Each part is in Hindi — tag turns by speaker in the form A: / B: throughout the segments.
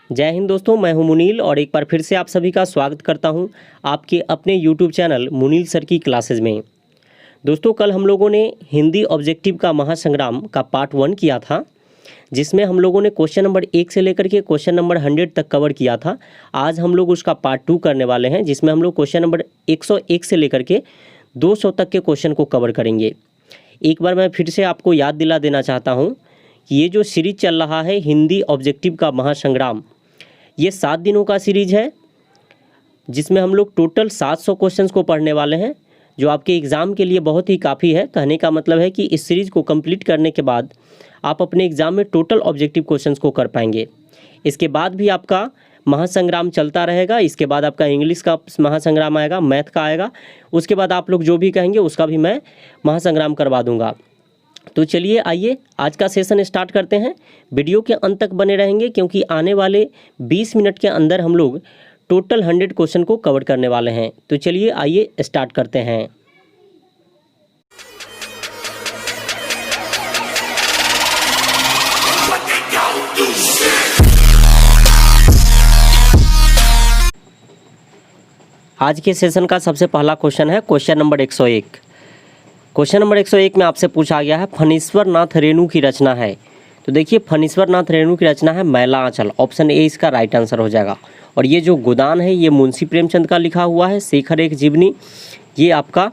A: जय हिंद दोस्तों, मैं हूं मुनील और एक बार फिर से आप सभी का स्वागत करता हूं आपके अपने YouTube चैनल मुनील सर की क्लासेस में। दोस्तों, कल हम लोगों ने हिंदी ऑब्जेक्टिव का महासंग्राम का पार्ट 1 किया था, जिसमें हम लोगों ने क्वेश्चन नंबर 1 से लेकर के क्वेश्चन नंबर 100 तक कवर किया था। आज हम लोग उसका पार्ट 2 करने वाले हैं, जिसमें हम लोग क्वेश्चन नंबर 101 से लेकर के 200 तक के क्वेश्चन को कवर करेंगे। एक बार मैं फिर से आपको याद दिला देना चाहता हूँ कि ये जो सीरीज चल रहा है हिंदी ऑब्जेक्टिव का महासंग्राम, ये 7 दिनों का सीरीज है, जिसमें हम लोग टोटल 700 क्वेश्चंस को पढ़ने वाले हैं, जो आपके एग्ज़ाम के लिए बहुत ही काफ़ी है। कहने का मतलब है कि इस सीरीज़ को कंप्लीट करने के बाद आप अपने एग्ज़ाम में टोटल ऑब्जेक्टिव क्वेश्चंस को कर पाएंगे। इसके बाद भी आपका महासंग्राम चलता रहेगा। इसके बाद आपका इंग्लिश का महासंग्राम आएगा, मैथ का आएगा, उसके बाद आप लोग जो भी कहेंगे उसका भी मैं महासंग्राम करवा दूँगा। तो चलिए आइए आज का सेशन स्टार्ट करते हैं। वीडियो के अंत तक बने रहेंगे, क्योंकि आने वाले 20 मिनट के अंदर हम लोग टोटल 100 क्वेश्चन को कवर करने वाले हैं। तो चलिए आइए स्टार्ट करते हैं। आज के सेशन का सबसे पहला क्वेश्चन है क्वेश्चन नंबर 101। क्वेश्चन नंबर 101 में आपसे पूछा गया है फणीश्वर नाथ रेणु की रचना है। तो देखिए, फणीश्वर नाथ रेणु की रचना है मैला आंचल। ऑप्शन ए इसका राइट आंसर हो जाएगा। और ये जो गोदान है ये मुंशी प्रेमचंद का लिखा हुआ है। शेखर एक जीवनी ये आपका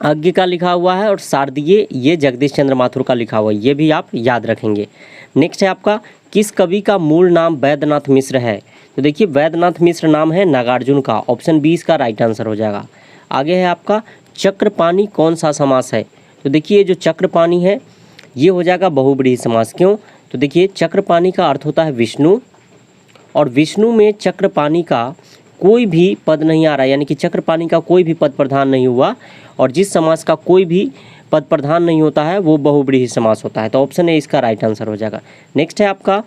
A: आज्ञे का लिखा हुआ है। और शारदीय ये जगदीश चंद्र माथुर का लिखा हुआ है, ये भी आप याद रखेंगे। नेक्स्ट है आपका, किस कवि का मूल नाम वैद्यनाथ मिश्र है। तो देखिए, वैद्यनाथ मिश्र नाम है नागार्जुन का। ऑप्शन बी इसका राइट आंसर हो जाएगा। आगे है आपका, चक्रपाणी कौन सा समास है। तो देखिए, जो चक्रपाणी है ये हो जाएगा बहुब्रीहि समास। क्यों? तो देखिए, चक्रपाणी का अर्थ होता है विष्णु, और विष्णु में चक्रपाणी का कोई भी पद नहीं आ रहा, यानी कि चक्रपाणी का कोई भी पद प्रधान नहीं हुआ। और जिस समास का कोई भी पद प्रधान नहीं होता है वो बहुब्रीहि समास होता है। तो ऑप्शन ए इसका राइट आंसर हो जाएगा। नेक्स्ट है आपका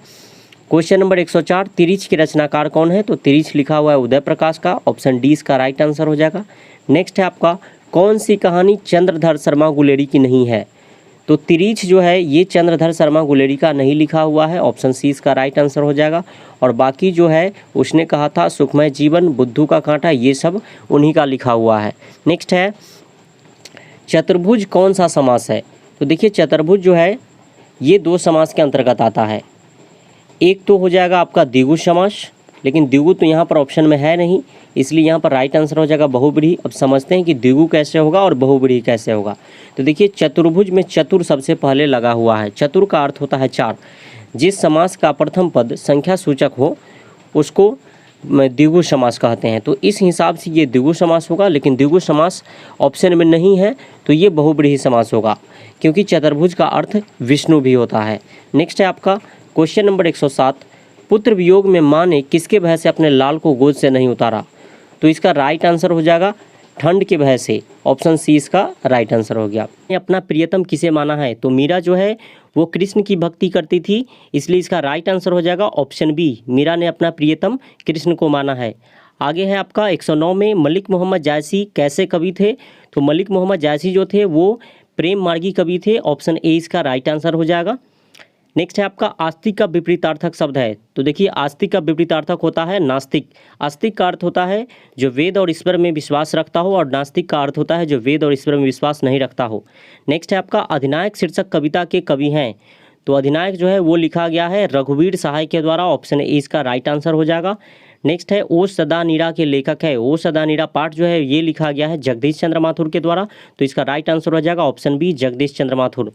A: क्वेश्चन नंबर 104, तिरिच के रचनाकार कौन है। तो तिरिच लिखा हुआ है उदय प्रकाश का। ऑप्शन डी इसका राइट आंसर हो जाएगा। नेक्स्ट है आपका, कौन सी कहानी चंद्रधर शर्मा गुलेरी की नहीं है। तो तिरिच जो है ये चंद्रधर शर्मा गुलेरी का नहीं लिखा हुआ है। ऑप्शन सी इसका राइट आंसर हो जाएगा। और बाकी जो है उसने कहा था सुखमय जीवन, बुद्धू का कांटा, ये सब उन्हीं का लिखा हुआ है। नेक्स्ट है, चतुर्भुज कौन सा समास है। तो देखिए, चतुर्भुज जो है ये 2 समास के अंतर्गत आता है। एक तो हो जाएगा आपका द्विगु समास, लेकिन द्विगु तो यहाँ पर ऑप्शन में है नहीं, इसलिए यहाँ पर राइट आंसर हो जाएगा बहुब्रीहि। अब समझते हैं कि द्विगु कैसे होगा और बहुब्रीहि कैसे होगा। तो देखिए, चतुर्भुज में चतुर सबसे पहले लगा हुआ है। चतुर का अर्थ होता है 4। जिस समास का प्रथम पद संख्या सूचक हो उसको द्विगु समास कहते हैं। तो इस हिसाब से ये द्विगु समास होगा, लेकिन द्विगु समास ऑप्शन में नहीं है, तो ये बहुब्रीहि समास होगा, क्योंकि चतुर्भुज का अर्थ विष्णु भी होता है। नेक्स्ट है आपका क्वेश्चन नंबर 107, पुत्र वियोग में माँ ने किसके भय से अपने लाल को गोद से नहीं उतारा। तो इसका राइट आंसर हो जाएगा ठंड के भय से। ऑप्शन सी इसका राइट आंसर हो गया। अपना प्रियतम किसे माना है। तो मीरा जो है वो कृष्ण की भक्ति करती थी, इसलिए इसका राइट आंसर हो जाएगा ऑप्शन बी, मीरा ने अपना प्रियतम कृष्ण को माना है। आगे है आपका 109 में, मलिक मोहम्मद जायसी कैसे कवि थे। तो मलिक मोहम्मद जायसी जो थे वो प्रेम मार्गी कवि थे। ऑप्शन ए इसका राइट आंसर हो जाएगा। नेक्स्ट है आपका, आस्तिक का विपरीतार्थक शब्द है। तो देखिए, आस्तिक का विपरीतार्थक होता है नास्तिक। आस्तिक का अर्थ होता है जो वेद और ईश्वर में विश्वास रखता हो, और नास्तिक का अर्थ होता है जो वेद और ईश्वर में विश्वास नहीं रखता हो। नेक्स्ट है आपका, अधिनायक शीर्षक कविता के कवि हैं। तो अधिनायक जो है वो लिखा गया है रघुवीर सहाय के द्वारा। ऑप्शन ए इसका राइट आंसर हो जाएगा। नेक्स्ट है, ओ सदा नीरा के लेखक है। ओ सदा नीरा पाठ जो है ये लिखा गया है जगदीश चंद्र माथुर के द्वारा। तो इसका राइट आंसर हो जाएगा ऑप्शन बी, जगदीश चंद्र माथुर।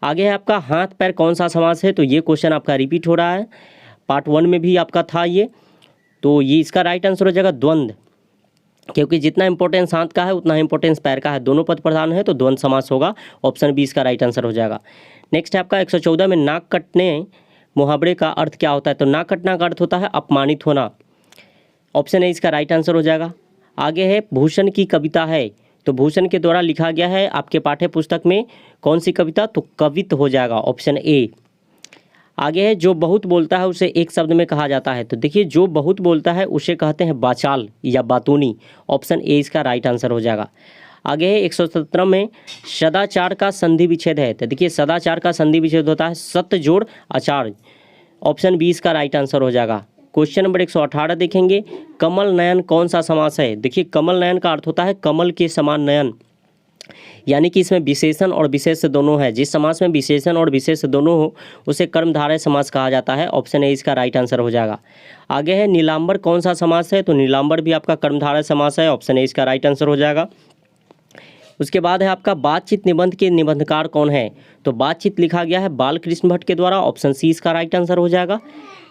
A: आगे है आपका, हाथ पैर कौन सा समास है। तो ये क्वेश्चन आपका रिपीट हो रहा है, पार्ट 1 में भी आपका था ये। तो ये इसका राइट आंसर हो जाएगा द्वंद्व, क्योंकि जितना इंपॉर्टेंस हाथ का है उतना इंपॉर्टेंस पैर का है। दोनों पद प्रधान है तो द्वंद्व समास होगा। ऑप्शन बी इसका राइट आंसर हो जाएगा। नेक्स्ट है आपका 114 में, नाक कटने मुहावरे का अर्थ क्या होता है। तो नाक कटना का अर्थ होता है अपमानित होना। ऑप्शन ए इसका राइट आंसर हो जाएगा। आगे है, भूषण की कविता है। तो भूषण के द्वारा लिखा गया है आपके पाठ्य पुस्तक में कौन सी कविता। तो कवित्त हो जाएगा, ऑप्शन ए। आगे है, जो बहुत बोलता है उसे एक शब्द में कहा जाता है। तो देखिए, जो बहुत बोलता है उसे कहते हैं बाचाल या बातूनी। ऑप्शन ए इसका राइट आंसर हो जाएगा। आगे है 117 में, सदाचार का संधि विच्छेद है। तो देखिए, सदाचार का संधि विच्छेद होता है सत्य जोड़ आचार। ऑप्शन बी इसका राइट आंसर हो जाएगा। क्वेश्चन नंबर 118 देखेंगे, कमल नयन कौन सा समास है। देखिए कमल नयन का अर्थ होता है कमल के समान नयन, यानी कि इसमें विशेषण और विशेष दोनों है। जिस समास में विशेषण और विशेष दोनों हो उसे कर्मधारय समास कहा जाता है। ऑप्शन ए इसका राइट आंसर हो जाएगा। आगे है नीलांबर कौन सा समास है, तो नीलांबर भी आपका कर्मधारय समास है। ऑप्शन ए इसका राइट आंसर हो जाएगा। उसके बाद है आपका बातचीत निबंध के निबंधकार कौन है, तो बातचीत लिखा गया है बालकृष्ण भट्ट के द्वारा। ऑप्शन सी इसका राइट आंसर हो जाएगा।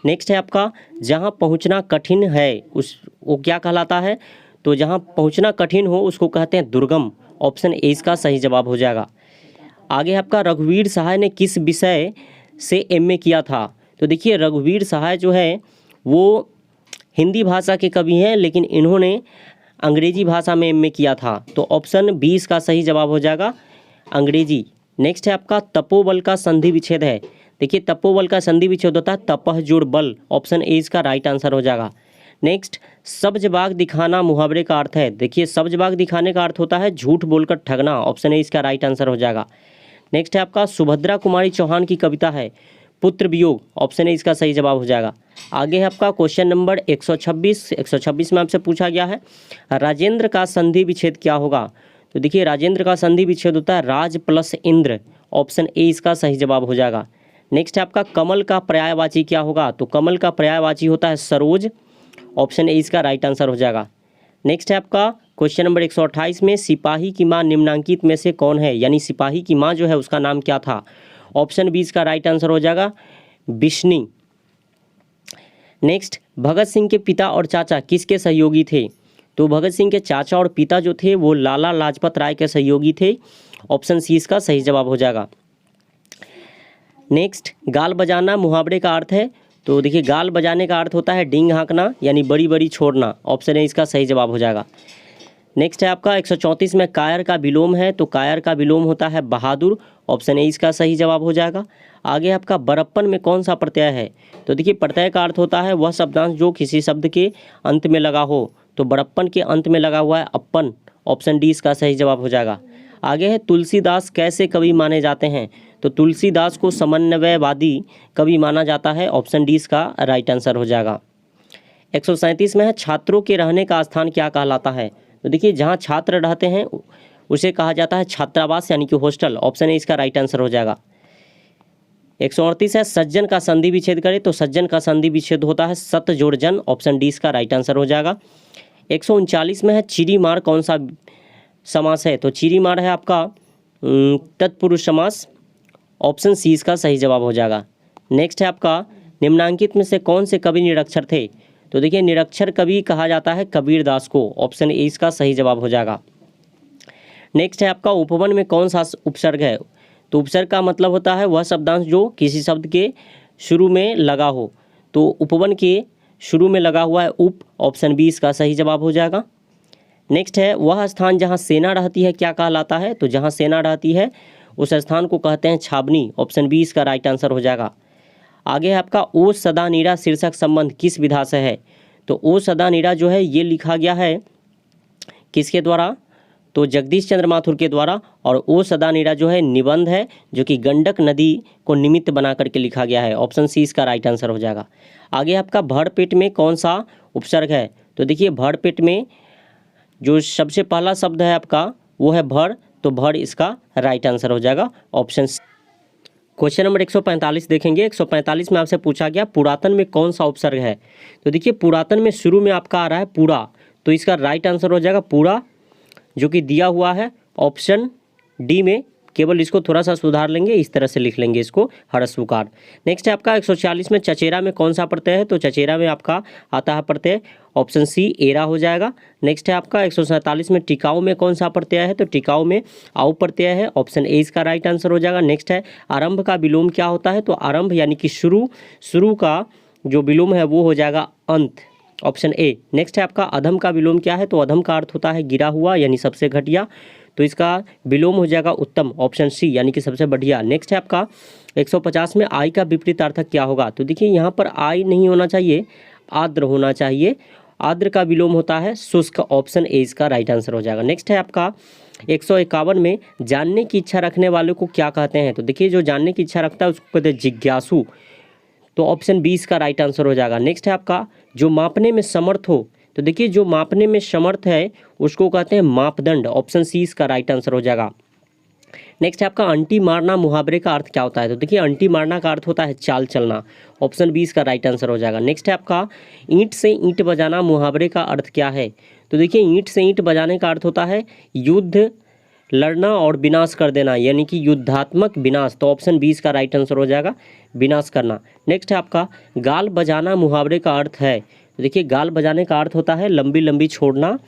A: नेक्स्ट है आपका जहाँ पहुँचना कठिन है उस वो क्या कहलाता है, तो जहाँ पहुँचना कठिन हो उसको कहते हैं दुर्गम। ऑप्शन ए इसका सही जवाब हो जाएगा। आगे आपका रघुवीर सहाय ने किस विषय से एमए किया था, तो देखिए रघुवीर सहाय जो है वो हिंदी भाषा के कवि हैं, लेकिन इन्होंने अंग्रेजी भाषा में एमए किया था। तो ऑप्शन बी इसका सही जवाब हो जाएगा, अंग्रेजी। नेक्स्ट है आपका तपोबल का संधि विच्छेद है। देखिए तपोबल का संधि विच्छेद होता है तपह जुड़ बल। ऑप्शन ए इसका राइट आंसर हो जाएगा। नेक्स्ट सब्ज बाग दिखाना मुहावरे का अर्थ है। देखिए सब्ज बाग दिखाने का अर्थ होता है झूठ बोलकर ठगना। ऑप्शन ए इसका राइट आंसर हो जाएगा। नेक्स्ट है आपका सुभद्रा कुमारी चौहान की कविता है पुत्र वियोग। ऑप्शन ए इसका सही जवाब हो जाएगा। आगे है आपका क्वेश्चन नंबर 126 में आपसे पूछा गया है राजेंद्र का संधि विच्छेद क्या होगा, तो देखिए राजेंद्र का संधि विच्छेद होता है राज प्लस इंद्र। ऑप्शन ए इसका सही जवाब हो जाएगा। नेक्स्ट है आपका कमल का पर्यायवाची क्या होगा, तो कमल का पर्यायवाची होता है सरोज। ऑप्शन ए इसका राइट आंसर हो जाएगा। नेक्स्ट है आपका क्वेश्चन नंबर 128 में सिपाही की मां निम्नांकित में से कौन है, यानी सिपाही की मां जो है उसका नाम क्या था। ऑप्शन बी इसका राइट आंसर हो जाएगा बिश्नी। नेक्स्ट भगत सिंह के पिता और चाचा किसके सहयोगी थे, तो भगत सिंह के चाचा और पिता जो थे वो लाला लाजपत राय के सहयोगी थे। ऑप्शन सी इसका सही जवाब हो जाएगा। नेक्स्ट गाल बजाना मुहावरे का अर्थ है, तो देखिए गाल बजाने का अर्थ होता है डींग हाँकना, यानी बड़ी बड़ी छोड़ना। ऑप्शन ए इसका सही जवाब हो जाएगा। नेक्स्ट है आपका 134 में कायर का विलोम है, तो कायर का विलोम होता है बहादुर। ऑप्शन ए इसका सही जवाब हो जाएगा। आगे आपका बरप्पन में कौन सा प्रत्यय है, तो देखिए प्रत्यय का अर्थ होता है वह शब्दांश जो किसी शब्द के अंत में लगा हो, तो बरप्पन के अंत में लगा हुआ है अपन। ऑप्शन डी इसका सही जवाब हो जाएगा। आगे है तुलसीदास कैसे कवि माने जाते हैं, तो तुलसीदास को समन्वयवादी कवि माना जाता है। ऑप्शन डी इसका राइट आंसर हो जाएगा। 137 में है छात्रों के रहने का स्थान क्या कहलाता है, तो देखिए जहाँ छात्र रहते हैं उसे कहा जाता है छात्रावास यानी कि हॉस्टल। ऑप्शन ए इसका राइट आंसर हो जाएगा। 138 है सज्जन का संधि विच्छेद करें, तो सज्जन का संधि विच्छेद होता है सत जोड़ जन। ऑप्शन डी इसका राइट आंसर हो जाएगा। 139 में है चिरीमार कौन सा समास है, तो चिरीमार है आपका तत्पुरुष समास। ऑप्शन सी इसका सही जवाब हो जाएगा। नेक्स्ट है आपका निम्नांकित में से कौन से कवि निरक्षर थे, तो देखिए निरक्षर कवि कहा जाता है कबीर दास को। ऑप्शन ए इसका सही जवाब हो जाएगा। नेक्स्ट है आपका उपवन में कौन सा उपसर्ग है, तो उपसर्ग का मतलब होता है वह शब्दांश जो किसी शब्द के शुरू में लगा हो, तो उपवन के शुरू में लगा हुआ है उप। ऑप्शन बी इसका सही जवाब हो जाएगा। नेक्स्ट है वह स्थान जहाँ सेना रहती है क्या कहलाता है, तो जहाँ सेना रहती है उस स्थान को कहते हैं छावनी। ऑप्शन बी इसका राइट आंसर हो जाएगा। आगे है आपका ओ सदा नीरा शीर्षक संबंध किस विधा से है, तो ओ सदा नीरा जो है ये लिखा गया है किसके द्वारा, तो जगदीश चंद्र माथुर के द्वारा। और ओ सदा नीरा जो है निबंध है जो कि गंडक नदी को निमित्त बना करके लिखा गया है। ऑप्शन सी इसका राइट आंसर हो जाएगा। आगे आपका भड़पेट में कौन सा उपसर्ग है, तो देखिए भड़पेट में जो सबसे पहला शब्द है आपका वो है भड़, तो भड़ इसका राइट आंसर हो जाएगा। ऑप्शन क्वेश्चन नंबर 145 देखेंगे। 145 में आपसे पूछा गया पुरातन में कौन सा उपसर्ग है, तो देखिए पुरातन में शुरू में आपका आ रहा है पूरा, तो इसका राइट आंसर हो जाएगा पूरा, जो कि दिया हुआ है ऑप्शन डी में। केवल इसको थोड़ा सा सुधार लेंगे, इस तरह से लिख लेंगे इसको हरस्वकार। नेक्स्ट है आपका 146 में चचेरा में कौन सा प्रत्यय है, तो चचेरा में आपका आता है प्रत्यय ऑप्शन सी एरा हो जाएगा। नेक्स्ट है आपका 147 में टिकाऊ में कौन सा प्रत्यय है, तो टिकाऊ में आउ प्रत्यय है। ऑप्शन ए इसका राइट आंसर हो जाएगा। नेक्स्ट है आरंभ का विलोम क्या होता है, तो आरंभ यानी कि शुरू का जो विलोम है वो हो जाएगा अंत। Option A. नेक्स्ट है आपका अधम का विलोम क्या है, तो अधम का अर्थ होता है गिरा हुआ यानी सबसे घटिया, तो इसका विलोम हो जाएगा उत्तम। ऑप्शन सी यानी कि सबसे बढ़िया। नेक्स्ट है आपका 150 में आई का विपरीत अर्थक क्या होगा, तो देखिए यहाँ पर आई नहीं होना चाहिए, आर्द्र होना चाहिए। आर्द्र का विलोम होता है शुष्क। ऑप्शन ए इसका राइट आंसर हो जाएगा। नेक्स्ट है आपका 151 में जानने की इच्छा रखने वालों को क्या कहते हैं, तो देखिए जो जानने की इच्छा रखता है उसको कहते हैं जिज्ञासु। तो ऑप्शन बी इसका राइट आंसर हो जाएगा। नेक्स्ट है आपका जो मापने में समर्थ हो, तो देखिए जो मापने में समर्थ है उसको कहते हैं मापदंड, ऑप्शन सी इसका राइट आंसर हो जाएगा। नेक्स्ट है आपका अंटी मारना मुहावरे का अर्थ क्या होता है, तो देखिए अंटी मारना का अर्थ होता है चाल चलना, ऑप्शन बी इसका राइट आंसर हो जाएगा। नेक्स्ट है आपका ईंट से ईंट बजाना मुहावरे का अर्थ क्या है, तो देखिए ईंट से ईंट बजाने का अर्थ होता है युद्ध लड़ना और विनाश कर देना, यानी कि युद्धात्मक विनाश, तो ऑप्शन बी इसका राइट आंसर हो जाएगा विनाश करना। नेक्स्ट है आपका गाल बजाना मुहावरे का अर्थ है, तो देखिए गाल बजाने का अर्थ होता है लंबी लंबी छोड़ना,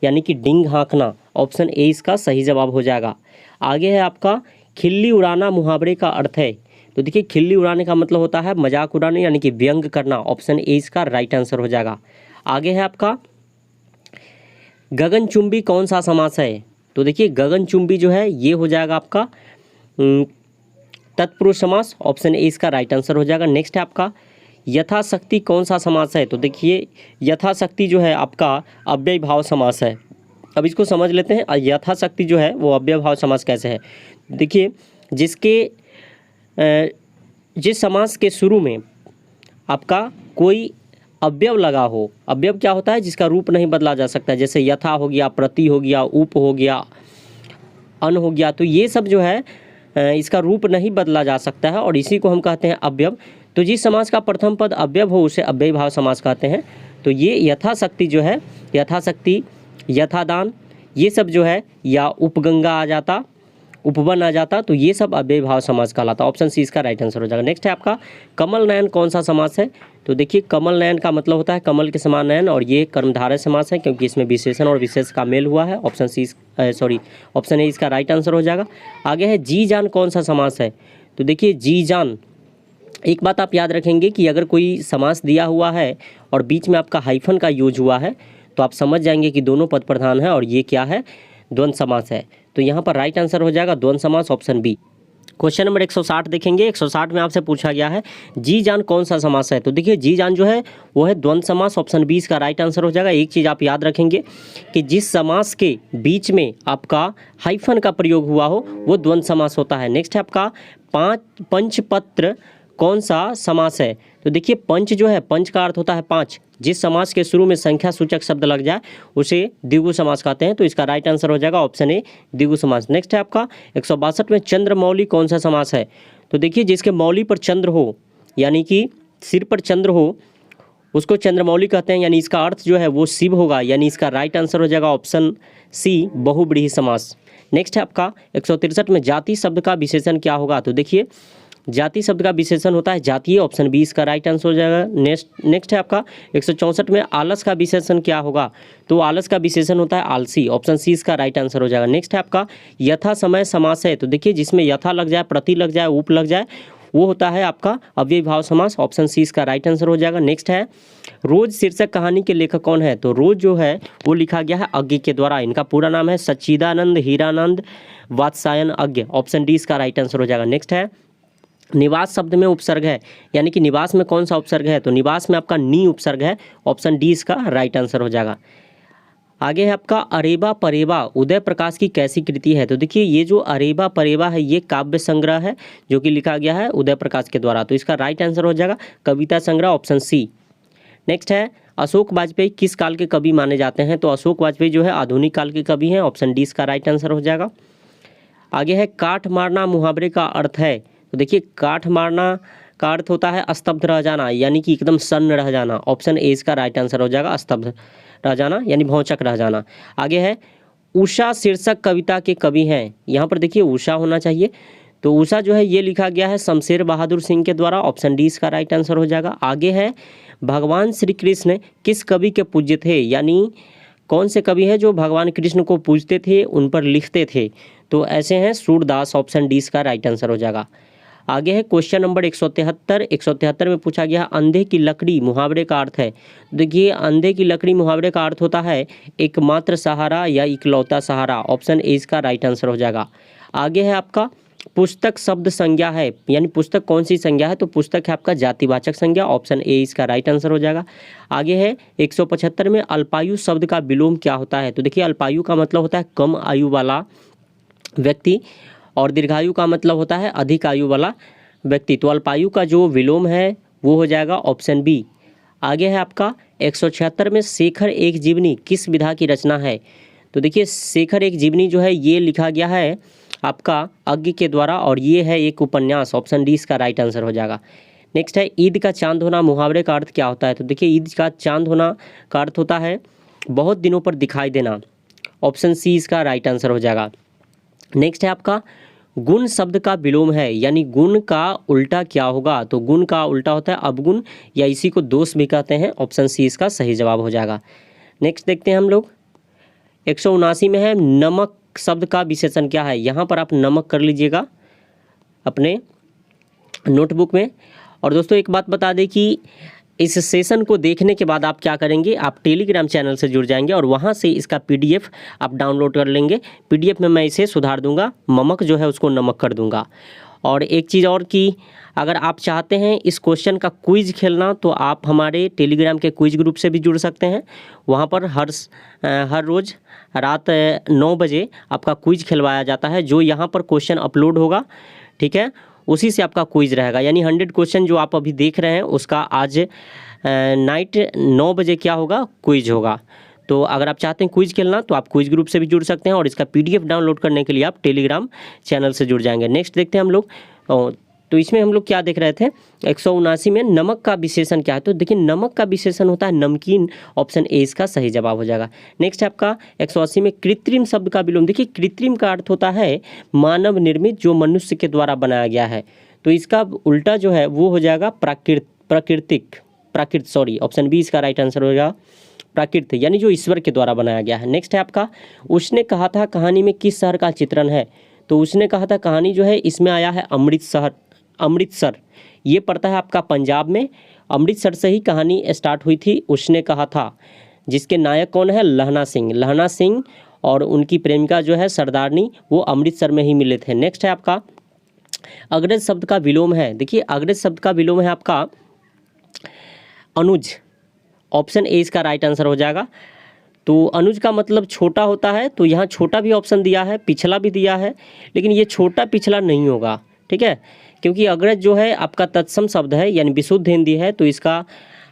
A: यानी कि डिंग हाँकना, ऑप्शन ए इसका सही जवाब हो जाएगा। आगे है आपका खिल्ली उड़ाना मुहावरे का अर्थ है, तो देखिए खिल्ली उड़ाने का मतलब होता है मजाक उड़ाने, यानी कि व्यंग करना, ऑप्शन ए इसका राइट आंसर हो जाएगा। आगे है आपका गगनचुंबी कौन सा समास है, तो देखिए गगनचुंबी जो है ये हो जाएगा आपका तत्पुरुष समास, ऑप्शन ए इसका राइट आंसर हो जाएगा। नेक्स्ट है आपका यथाशक्ति कौन सा समास है, तो देखिए यथाशक्ति जो है आपका अव्यय भाव समास है। अब इसको समझ लेते हैं यथाशक्ति जो है वो अव्यय भाव समास कैसे है। देखिए जिस समास के शुरू में आपका कोई अवयव लगा हो, अवयव क्या होता है जिसका रूप नहीं बदला जा सकता, जैसे यथा हो गया, प्रति हो गया, उप हो गया, अन हो गया, तो ये सब जो है इसका रूप नहीं बदला जा सकता है और इसी को हम कहते हैं अवयव। तो जिस समास का प्रथम पद अवयव हो उसे अव्यय भाव समास कहते हैं। तो ये यथाशक्ति जो है, यथाशक्ति, यथादान, ये सब जो है, या उपगंगा आ जाता, उपवन आ जाता, तो ये सब अव्यय भाव समास कहलाता, ऑप्शन सी इसका राइट आंसर हो जाएगा। नेक्स्ट है आपका कमल नयन कौन सा समास है, तो देखिए कमल नयन का मतलब होता है कमल के समान नयन, और ये कर्मधारय समास है क्योंकि इसमें विशेषण और विशेष का मेल हुआ है, ऑप्शन ए इसका राइट आंसर हो जाएगा। आगे है जी जान कौन सा समास है, तो देखिए जी जान, एक बात आप याद रखेंगे कि अगर कोई समास दिया हुआ है और बीच में आपका हाइफन का यूज हुआ है तो आप समझ जाएंगे कि दोनों पद प्रधान है और ये क्या है, द्वंद्व समास है। तो यहाँ पर राइट आंसर हो जाएगा द्वंद्व समास, ऑप्शन बी। क्वेश्चन नंबर 160 देखेंगे। 160 में आपसे पूछा गया है जी जान कौन सा समास है, तो देखिए जी जान जो है वो है द्वंद्व समास, ऑप्शन बी इसका राइट आंसर हो जाएगा। एक चीज़ आप याद रखेंगे कि जिस समास के बीच में आपका हाइफन का प्रयोग हुआ हो वो द्वंद्व समास होता है। नेक्स्ट है आपका पंचपत्र कौन सा समास है, तो देखिए पंच जो है, पंच का अर्थ होता है पाँच, जिस समास के शुरू में संख्या सूचक शब्द लग जाए उसे द्विगु समास कहते हैं, तो इसका राइट आंसर हो जाएगा ऑप्शन ए द्विगु समास। नेक्स्ट है आपका 162 में चंद्रमौली कौन सा समास है, तो देखिए जिसके मौली पर चंद्र हो, यानी कि सिर पर चंद्र हो, उसको चंद्रमौली कहते हैं, यानी इसका अर्थ जो है वो शिव होगा, यानी इसका राइट आंसर हो जाएगा ऑप्शन सी बहुव्रीहि समास। नेक्स्ट है आपका 163 में जाति शब्द का विशेषण क्या होगा, तो देखिए जाति शब्द का विशेषण होता है जातीय, ऑप्शन बी इसका राइट आंसर हो जाएगा। नेक्स्ट है आपका 164 में आलस का विशेषण क्या होगा, तो आलस का विशेषण होता है आलसी, ऑप्शन सी इसका राइट आंसर हो जाएगा। नेक्स्ट है आपका यथा समय समास है, तो देखिए जिसमें यथा लग जाए, प्रति लग जाए, उप लग जाए, वो होता है आपका अव्यय भाव समास, ऑप्शन सी इसका राइट आंसर हो जाएगा। नेक्स्ट है रोज शीर्षक कहानी के लेखक कौन है, तो रोज जो है वो लिखा गया है अज्ञ के द्वारा, इनका पूरा नाम है सच्चिदानंद हीरानंद वात्सायन अज्ञ, ऑप्शन डी इसका राइट आंसर हो जाएगा। नेक्स्ट है निवास शब्द में उपसर्ग है, यानी कि निवास में कौन सा उपसर्ग है, तो निवास में आपका नी उपसर्ग है, ऑप्शन डी इसका राइट आंसर हो जाएगा। आगे है आपका अरेबा परेबा उदय प्रकाश की कैसी कृति है, तो देखिए ये जो अरेबा परेबा है ये काव्य संग्रह है जो कि लिखा गया है उदय प्रकाश के द्वारा, तो इसका राइट आंसर हो जाएगा कविता संग्रह, ऑप्शन सी। नेक्स्ट है अशोक वाजपेयी किस काल के कवि माने जाते हैं, तो अशोक वाजपेयी जो है आधुनिक काल के कवि हैं, ऑप्शन डी इसका राइट आंसर हो जाएगा। आगे है काठ मारना मुहावरे का अर्थ है, तो देखिए काठ मारना का अर्थ होता है स्तब्ध रह जाना, यानी कि एकदम सन्न रह जाना, ऑप्शन ए इसका राइट आंसर हो जाएगा स्तब्ध रह जाना, यानी भौचक रह जाना। आगे है उषा शीर्षक कविता के कवि हैं, यहाँ पर देखिए उषा होना चाहिए, तो उषा जो है ये लिखा गया है शमशेर बहादुर सिंह के द्वारा, ऑप्शन डी इसका राइट आंसर हो जाएगा। आगे है भगवान श्री कृष्ण किस कवि के पूज्य थे, यानी कौन से कवि हैं जो भगवान कृष्ण को पूजते थे, उन पर लिखते थे, तो ऐसे हैं सूरदास, ऑप्शन डी इसका राइट आंसर हो जाएगा। आगे है क्वेश्चन नंबर 173 में पूछा गया अंधे की लकड़ी मुहावरे का अर्थ है, देखिए अंधे की लकड़ी मुहावरे का अर्थ होता है एकमात्र सहारा या इकलौता सहारा, ऑप्शन ए इसका राइट आंसर हो जाएगा। आगे है आपका पुस्तक शब्द संज्ञा है, यानी पुस्तक कौन सी संज्ञा है, तो पुस्तक है आपका जातिवाचक संज्ञा, ऑप्शन ए इसका राइट आंसर हो जाएगा। आगे है 175 में अल्पायु शब्द का विलोम क्या होता है, तो देखिए अल्पायु का मतलब होता है कम आयु वाला व्यक्ति और दीर्घायु का मतलब होता है अधिक आयु वाला व्यक्ति, तो अल्पायु का जो विलोम है वो हो जाएगा ऑप्शन बी। आगे है आपका 176 में शेखर एक जीवनी किस विधा की रचना है? तो देखिए शेखर एक जीवनी जो है ये लिखा गया है आपका अज्ञ के द्वारा और ये है एक उपन्यास। ऑप्शन डी इसका राइट आंसर हो जाएगा। नेक्स्ट है ईद का चांद होना मुहावरे का अर्थ क्या होता है? तो देखिए ईद का चांद होना का अर्थ होता है बहुत दिनों पर दिखाई देना। ऑप्शन सी इसका राइट आंसर हो जाएगा। नेक्स्ट है आपका गुण शब्द का विलोम है, यानी गुण का उल्टा क्या होगा? तो गुण का उल्टा होता है अवगुण या इसी को दोष भी कहते हैं। ऑप्शन सी इसका सही जवाब हो जाएगा। नेक्स्ट देखते हैं हम लोग 179 में है नमक शब्द का विशेषण क्या है? यहाँ पर आप नमक कर लीजिएगा अपने नोटबुक में। और दोस्तों एक बात बता दें कि इस सेशन को देखने के बाद आप क्या करेंगे, आप टेलीग्राम चैनल से जुड़ जाएंगे और वहाँ से इसका पीडीएफ आप डाउनलोड कर लेंगे। पीडीएफ में मैं इसे सुधार दूंगा, ममक जो है उसको नमक कर दूंगा। और एक चीज़ और कि अगर आप चाहते हैं इस क्वेश्चन का क्विज खेलना तो आप हमारे टेलीग्राम के क्विज ग्रुप से भी जुड़ सकते हैं। वहाँ पर हर रोज़ रात 9 बजे आपका क्विज खिलवाया जाता है। जो यहाँ पर क्वेश्चन अपलोड होगा, ठीक है, उसी से आपका क्विज रहेगा। यानी 100 क्वेश्चन जो आप अभी देख रहे हैं उसका आज नाइट 9 बजे क्या होगा, क्विज होगा। तो अगर आप चाहते हैं क्विज खेलना तो आप क्विज ग्रुप से भी जुड़ सकते हैं और इसका पीडीएफ डाउनलोड करने के लिए आप टेलीग्राम चैनल से जुड़ जाएंगे। नेक्स्ट देखते हैं हम लोग। तो इसमें हम लोग क्या देख रहे थे 179 में नमक का विशेषण क्या है? तो देखिए नमक का विशेषण होता है नमकीन। ऑप्शन ए इसका सही जवाब हो जाएगा। नेक्स्ट है आपका 180 में कृत्रिम शब्द का विलोम। देखिए कृत्रिम का अर्थ होता है मानव निर्मित, जो मनुष्य के द्वारा बनाया गया है। तो इसका उल्टा जो है वो हो जाएगा प्राकृत सॉरी। ऑप्शन बी इसका राइट आंसर होगा प्राकृत, यानी जो ईश्वर के द्वारा बनाया गया है। नेक्स्ट है आपका उसने कहा था कहानी में किस शहर का चित्रण है? तो उसने कहा था कहानी जो है इसमें आया है अमृतसर। ये पड़ता है आपका पंजाब में। अमृतसर से ही कहानी स्टार्ट हुई थी उसने कहा था, जिसके नायक कौन है? लहना सिंह और उनकी प्रेमिका जो है सरदारनी, वो अमृतसर में ही मिले थे। नेक्स्ट है आपका अग्रज शब्द का विलोम है। देखिए अग्रज शब्द का विलोम है आपका अनुज। ऑप्शन ए इसका राइट आंसर हो जाएगा। तो अनुज का मतलब छोटा होता है, तो यहाँ छोटा भी ऑप्शन दिया है, पिछला भी दिया है, लेकिन ये छोटा पिछला नहीं होगा, ठीक है, क्योंकि अग्रज जो है आपका तत्सम शब्द है यानी विशुद्ध हिंदी है। तो इसका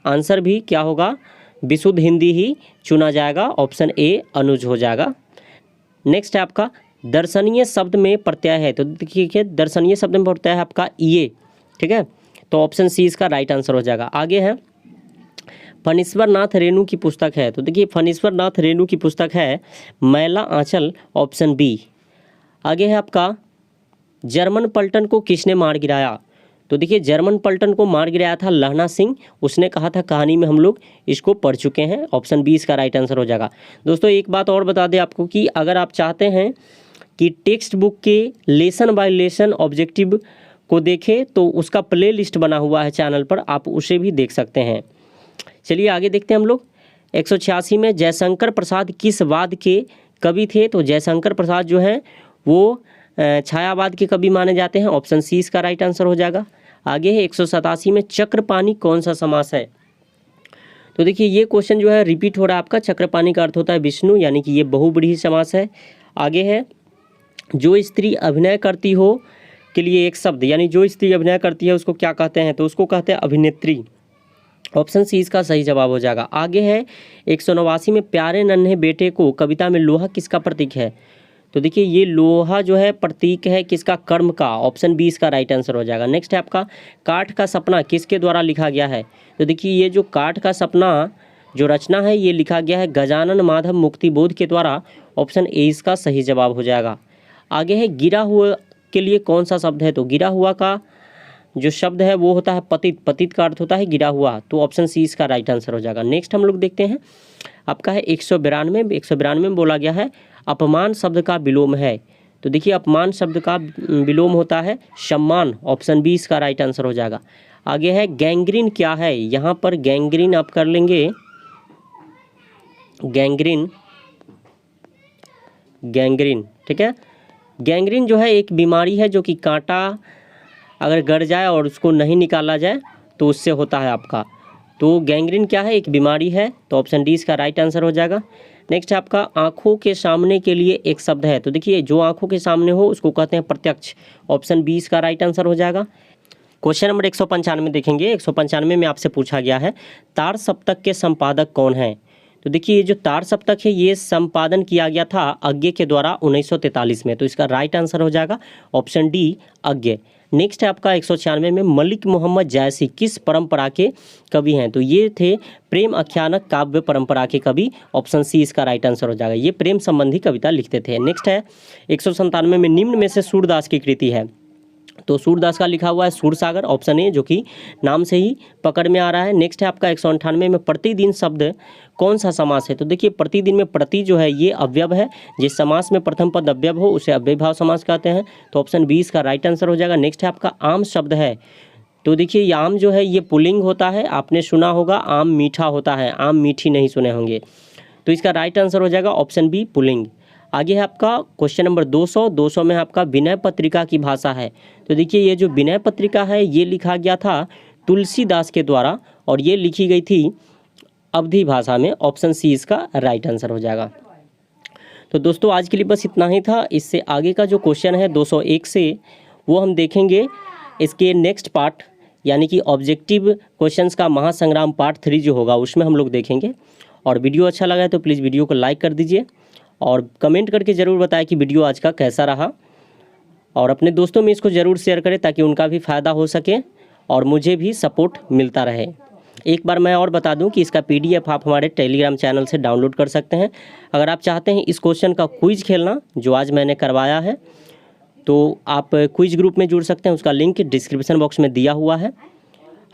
A: आंसर भी क्या होगा, विशुद्ध हिंदी ही चुना जाएगा। ऑप्शन ए अनुज हो जाएगा। नेक्स्ट है आपका दर्शनीय शब्द में प्रत्यय है। तो देखिए दर्शनीय शब्द में प्रत्यय है आपका ये, ठीक है, तो ऑप्शन सी इसका राइट आंसर हो जाएगा। आगे है फणीश्वर नाथ रेणु की पुस्तक है। तो देखिए फणीश्वर नाथ रेणु की पुस्तक है मैला आंचल। Option B. आगे है आपका जर्मन पलटन को किसने मार गिराया? तो देखिए जर्मन पलटन को मार गिराया था लहना सिंह। उसने कहा था कहानी में हम लोग इसको पढ़ चुके हैं। ऑप्शन बी इसका राइट आंसर हो जाएगा। दोस्तों एक बात और बता दें आपको कि अगर आप चाहते हैं कि टेक्स्ट बुक के लेसन बाय लेसन ऑब्जेक्टिव को देखें तो उसका प्ले लिस्ट बना हुआ है चैनल पर, आप उसे भी देख सकते हैं। चलिए आगे देखते हैं हम लोग 186 में जयशंकर प्रसाद किस वाद के कवि थे? तो जयशंकर प्रसाद जो हैं वो छायावाद के कवि माने जाते हैं। ऑप्शन सी इसका राइट आंसर हो जाएगा। आगे है 187 में चक्रपाणी कौन सा समास है? तो देखिए ये क्वेश्चन जो है रिपीट हो रहा है आपका। चक्रपाणी का अर्थ होता है विष्णु, यानी कि ये बहुब्रीहि समास है। आगे है जो स्त्री अभिनय करती हो के लिए एक शब्द, यानी जो स्त्री अभिनय करती है उसको क्या कहते हैं? तो उसको कहते हैं अभिनेत्री। ऑप्शन सी इसका सही जवाब हो जाएगा। आगे है 189 में प्यारे नन्हे बेटे को कविता में लोहा किसका प्रतीक है? तो देखिए ये लोहा जो है प्रतीक है किसका? कर्म का। ऑप्शन बी इसका राइट आंसर हो जाएगा। नेक्स्ट है आपका काठ का सपना किसके द्वारा लिखा गया है? तो देखिए ये जो काठ का सपना जो रचना है ये लिखा गया है गजानन माधव मुक्तिबोध के द्वारा। ऑप्शन ए इसका सही जवाब हो जाएगा। आगे है गिरा हुआ के लिए कौन सा शब्द है? तो गिरा हुआ का जो शब्द है वो होता है पतित का अर्थ होता है गिरा हुआ। तो ऑप्शन सी इसका राइट आंसर हो जाएगा। नेक्स्ट हम लोग देखते हैं आपका है 192 में बोला गया है अपमान शब्द का विलोम है। तो देखिए अपमान शब्द का विलोम होता है सम्मान। ऑप्शन बी इसका राइट आंसर हो जाएगा। आगे है गैंग्रीन क्या है? यहाँ पर गैंग्रीन आप कर लेंगे गैंग्रीन, ठीक है। गैंग्रीन जो है एक बीमारी है जो कि कांटा अगर गड़ जाए और उसको नहीं निकाला जाए तो उससे होता है आपका। तो गैंग्रीन क्या है? एक बीमारी है। तो ऑप्शन डी इसका राइट आंसर हो जाएगा। नेक्स्ट है आपका आँखों के सामने के लिए एक शब्द है। तो देखिए जो आँखों के सामने हो उसको कहते हैं प्रत्यक्ष। ऑप्शन बी इसका राइट आंसर हो जाएगा। क्वेश्चन नंबर 195 देखेंगे। 195 में आपसे पूछा गया है तार सप्तक के संपादक कौन हैं। तो देखिए ये जो तार सप्तक है ये संपादन किया गया था अज्ञे के द्वारा 1943 में। तो इसका राइट आंसर हो जाएगा ऑप्शन डी अज्ञे। नेक्स्ट है आपका 196 में मलिक मोहम्मद जायसी किस परंपरा के कवि हैं। तो ये थे प्रेम आख्यानक काव्य परंपरा के कवि। ऑप्शन सी इसका राइट आंसर हो जाएगा। ये प्रेम संबंधी कविता लिखते थे। नेक्स्ट है 197 में निम्न में से सूरदास की कृति है। तो सूरदास का लिखा हुआ है सूरसागर, ऑप्शन ए, जो कि नाम से ही पकड़ में आ रहा है। नेक्स्ट है आपका 198 में प्रतिदिन शब्द कौन सा समास है। तो देखिए प्रतिदिन में प्रति जो है ये अव्यव है। जिस समास में प्रथम पद अव्यव हो उसे अव्ययभाव समास कहते हैं। तो ऑप्शन बी इसका राइट आंसर हो जाएगा। नेक्स्ट है आपका आम शब्द है। तो देखिए ये आम जो है ये पुल्लिंग होता है। आपने सुना होगा आम मीठा होता है, आम मीठी नहीं सुने होंगे। तो इसका राइट आंसर हो जाएगा ऑप्शन बी पुल्लिंग। आगे है आपका क्वेश्चन नंबर 200 में आपका विनय पत्रिका की भाषा है। तो देखिए ये जो विनय पत्रिका है ये लिखा गया था तुलसीदास के द्वारा और ये लिखी गई थी अवधी भाषा में। ऑप्शन सी इसका राइट आंसर हो जाएगा। तो दोस्तों आज के लिए बस इतना ही था। इससे आगे का जो क्वेश्चन है 201 से वो हम देखेंगे इसके नेक्स्ट पार्ट, यानी कि ऑब्जेक्टिव क्वेश्चंस का महासंग्राम पार्ट 3 जो होगा उसमें हम लोग देखेंगे। और वीडियो अच्छा लगा है तो प्लीज़ वीडियो को लाइक कर दीजिए और कमेंट करके ज़रूर बताएं कि वीडियो आज का कैसा रहा। और अपने दोस्तों में इसको ज़रूर शेयर करें ताकि उनका भी फ़ायदा हो सके और मुझे भी सपोर्ट मिलता रहे। एक बार मैं और बता दूं कि इसका PDF आप हमारे टेलीग्राम चैनल से डाउनलोड कर सकते हैं। अगर आप चाहते हैं इस क्वेश्चन का क्विज खेलना जो आज मैंने करवाया है तो आप क्विज ग्रुप में जुड़ सकते हैं। उसका लिंक डिस्क्रिप्शन बॉक्स में दिया हुआ है।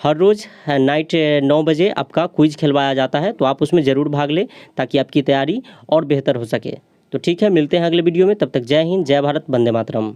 A: हर रोज़ नाइट 9 बजे आपका क्विज खिलवाया जाता है, तो आप उसमें ज़रूर भाग लें ताकि आपकी तैयारी और बेहतर हो सके। तो ठीक है, मिलते हैं अगले वीडियो में। तब तक जय हिंद, जय भारत, वंदे मातरम।